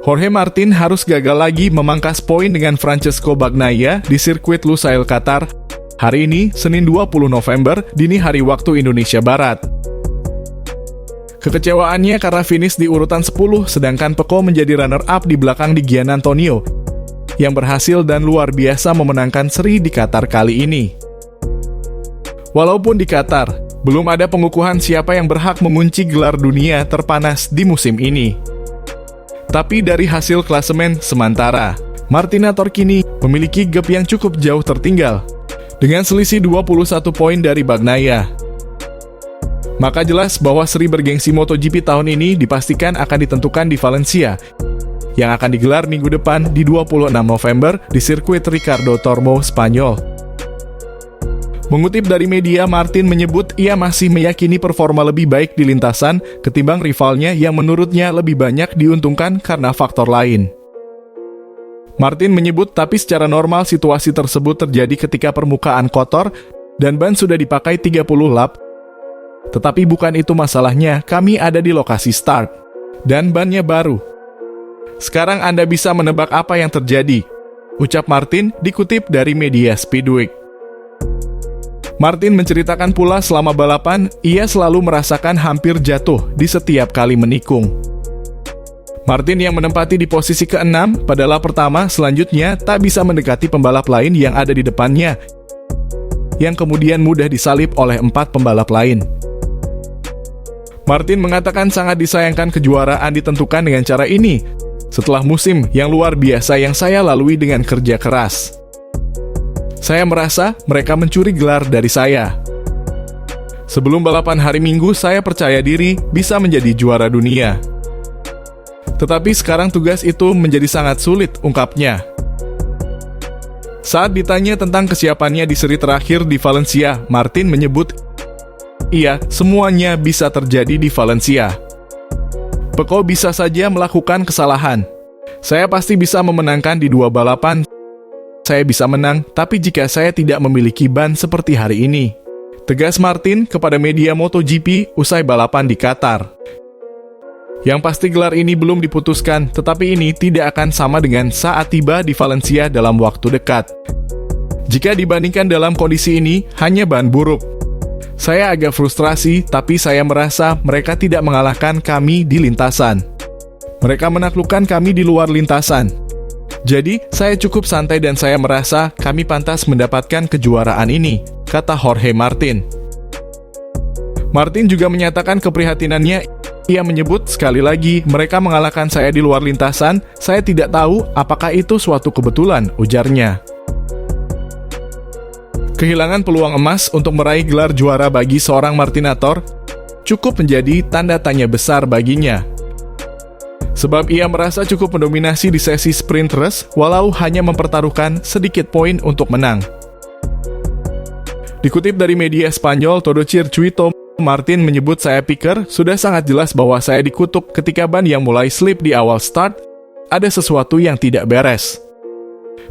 Jorge Martin harus gagal lagi memangkas poin dengan Francesco Bagnaia di sirkuit Lusail, Qatar, hari ini, Senin 20 November, dini hari waktu Indonesia Barat. Kekecewaannya karena finish di urutan 10, sedangkan Pecco menjadi runner-up di belakang di Gian Antonio, yang berhasil dan luar biasa memenangkan seri di Qatar kali ini. Walaupun di Qatar, belum ada pengukuhan siapa yang berhak mengunci gelar dunia terpanas di musim ini. Tapi dari hasil klasemen sementara, Martinator kini memiliki gap yang cukup jauh tertinggal, dengan selisih 21 poin dari Bagnaia. Maka jelas bahwa seri bergengsi MotoGP tahun ini dipastikan akan ditentukan di Valencia, yang akan digelar minggu depan di 26 November di sirkuit Ricardo Tormo, Spanyol. Mengutip dari media, Martin menyebut ia masih meyakini performa lebih baik di lintasan ketimbang rivalnya yang menurutnya lebih banyak diuntungkan karena faktor lain. Martin menyebut tapi secara normal situasi tersebut terjadi ketika permukaan kotor dan ban sudah dipakai 30 lap. Tetapi bukan itu masalahnya, kami ada di lokasi start dan bannya baru. Sekarang Anda bisa menebak apa yang terjadi, ucap Martin dikutip dari media Speedweek. Martin menceritakan pula selama balapan, ia selalu merasakan hampir jatuh di setiap kali menikung. Martin yang menempati di posisi ke-6 pada lap pertama selanjutnya tak bisa mendekati pembalap lain yang ada di depannya, yang kemudian mudah disalip oleh 4 pembalap lain. Martin mengatakan sangat disayangkan kejuaraan ditentukan dengan cara ini, setelah musim yang luar biasa yang saya lalui dengan kerja keras. Saya merasa mereka mencuri gelar dari saya. Sebelum balapan hari Minggu, saya percaya diri bisa menjadi juara dunia. Tetapi sekarang tugas itu menjadi sangat sulit, ungkapnya. Saat ditanya tentang kesiapannya di seri terakhir di Valencia, Martin menyebut, iya, semuanya bisa terjadi di Valencia. Pecco bisa saja melakukan kesalahan. Saya pasti bisa memenangkan di 2 balapan. Saya bisa menang, tapi jika saya tidak memiliki ban seperti hari ini, tegas Martin kepada media MotoGP usai balapan di Qatar. Yang pasti gelar ini belum diputuskan, tetapi ini tidak akan sama dengan saat tiba di Valencia dalam waktu dekat. Jika dibandingkan dalam kondisi ini, hanya ban buruk. Saya agak frustrasi, tapi saya merasa mereka tidak mengalahkan kami di lintasan. Mereka menaklukkan kami di luar lintasan. Jadi, saya cukup santai dan saya merasa kami pantas mendapatkan kejuaraan ini, kata Jorge Martin. Martin juga menyatakan keprihatinannya. Ia menyebut sekali lagi, mereka mengalahkan saya di luar lintasan, saya tidak tahu apakah itu suatu kebetulan, ujarnya. Kehilangan peluang emas untuk meraih gelar juara bagi seorang Martinator cukup menjadi tanda tanya besar baginya. Sebab ia merasa cukup mendominasi di sesi sprint race, walau hanya mempertaruhkan sedikit poin untuk menang. Dikutip dari media Spanyol, Todo Circuito, Martin menyebut saya pikir sudah sangat jelas bahwa saya dikutuk ketika ban yang mulai slip di awal start, ada sesuatu yang tidak beres.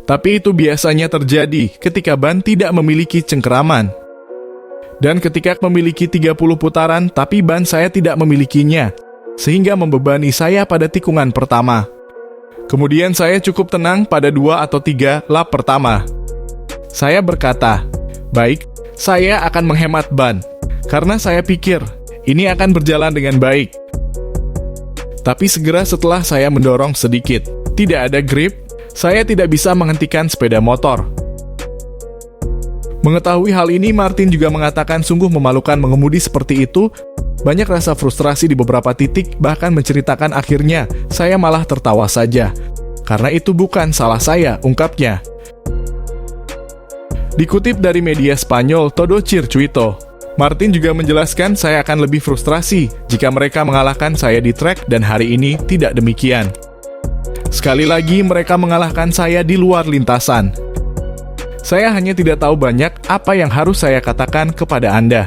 Tapi itu biasanya terjadi ketika ban tidak memiliki cengkeraman. Dan ketika memiliki 30 putaran, tapi ban saya tidak memilikinya, sehingga membebani saya pada tikungan pertama. Kemudian saya cukup tenang pada 2 atau 3 lap pertama. Saya berkata, baik, saya akan menghemat ban, karena saya pikir ini akan berjalan dengan baik. Tapi segera setelah saya mendorong sedikit, tidak ada grip, saya tidak bisa menghentikan sepeda motor. Mengetahui hal ini, Martin juga mengatakan sungguh memalukan mengemudi seperti itu. Banyak rasa frustrasi di beberapa titik, bahkan menceritakan akhirnya, saya malah tertawa saja. Karena itu bukan salah saya, ungkapnya. Dikutip dari media Spanyol, Todo Circuito, Martin juga menjelaskan saya akan lebih frustrasi jika mereka mengalahkan saya di trek dan hari ini tidak demikian. Sekali lagi mereka mengalahkan saya di luar lintasan. Saya hanya tidak tahu banyak apa yang harus saya katakan kepada Anda.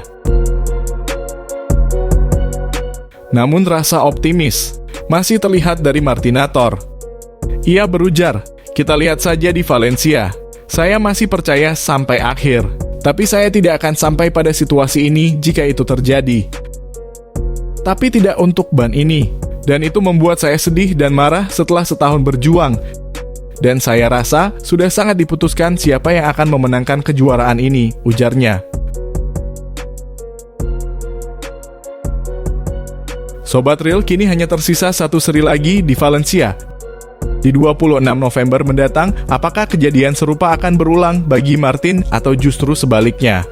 Namun rasa optimis masih terlihat dari Martinator. Ia berujar, kita lihat saja di Valencia. Saya masih percaya sampai akhir. Tapi saya tidak akan sampai pada situasi ini jika itu terjadi. Tapi tidak untuk ban ini. Dan itu membuat saya sedih dan marah setelah setahun berjuang. Dan saya rasa sudah sangat diputuskan siapa yang akan memenangkan kejuaraan ini, ujarnya. Sobat Real, kini hanya tersisa satu seri lagi di Valencia. Di 26 November mendatang, apakah kejadian serupa akan berulang bagi Martin atau justru sebaliknya?